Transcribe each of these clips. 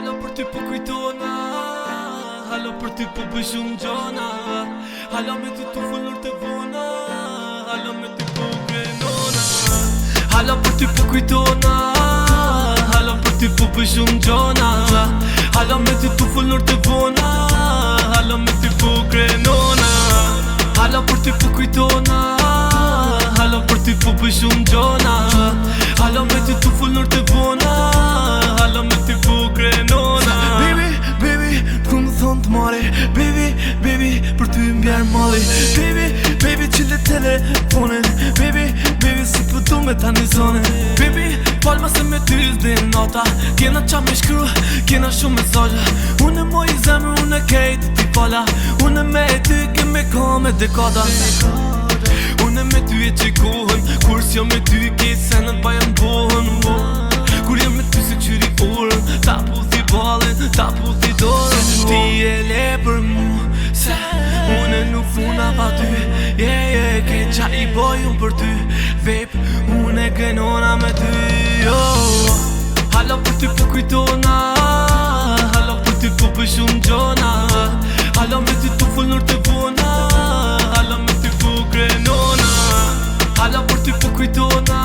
Halo për ty po kujtona, halo për ty po bëj shumë gjona, halo me ty tu fullur të vona, halo me ty po krenona. Halo për ty po kujtona, halo për ty po bëj shumë gjona, halo me ty tu fullur të vona, halo me ty po krenona. Halo për ty po kujtona, halo për ty po bëj shumë gjona, halo me ty tu fullur të vona, halo me ty po krenona. Baby, baby, ku më thonë të mari. Baby, baby, për ty m'bjerë mali. Baby, baby, qile telefonin. Baby, baby, si për du me tani zonin. Baby, palma se me ty s'din nota, kena qa me shkru, kena shumë mesazhe. Unë e moj zemrë, unë e kejt ti pala, unë e me ty keme ka me dekada. Unë e me ty e qikohen, kur s'jo me ty kejt senët bajen bohen. Kur jem me ty se qyri urën, ta puthi balin, ta puthi dorën. Ti e le për mu, se unë nuk funa pa ty. Ke qa i boj unë për ty, vape, unë e krenona me ty. Halo për ty po kujtona, halo për ty po bëj shumë gjona, halo me ty tu fullur të vona, halo me ty po krenona. Halo për ty po kujtona,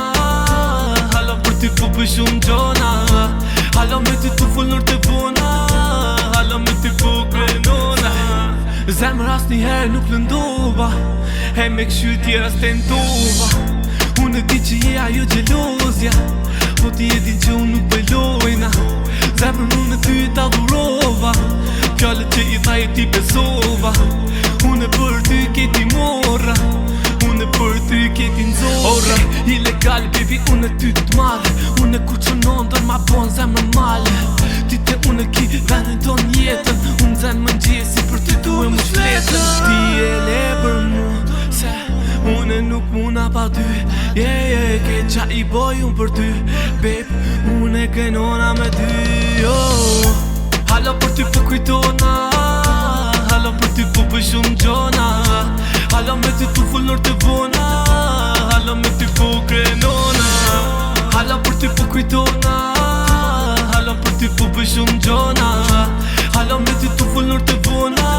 halo për ty po bëj shumë gjona, halo me ty tu fullur të vona, halo me ty po krenona. Zemër as njëherë nuk lëndova, e me këshy tjera stentova. Unë e di që je ajo gjelozja, po ti e di që unë nuk bëjlojna. Zemër unë e ty ta dhurova, fjallët që i tha e ti besova. Unë e për ty keti mora, unë e për ty keti nxorra. Ilegal baby unë e ty t'marrë, unë e ku që nëndër ma bon zemër male. Ti te unë e ki venin ton jetën, unë zenë më ngjesi për ty du e më shletën. Ti e le për mu, se unë e nuk muna pa ty. Ke qa i boj unë për ty, babe, unë e krenona me ty. Halo për ty po kujtona, halo për ty po bëj shumë gjona, halo me ty tu fullur të vona, halo me ty po krenona. Halo për ty po kujtona, halo për ty po bëj shumë gjona, halo me ty tu fullur të vona,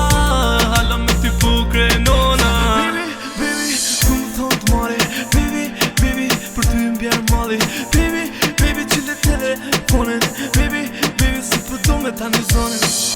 halo me ty po krenona. Baby, baby, ku më thonë të mari. Baby, baby, për ty m'bjerë mali. Baby, baby, qile telefonin. Baby, baby, si për du me tani zonin.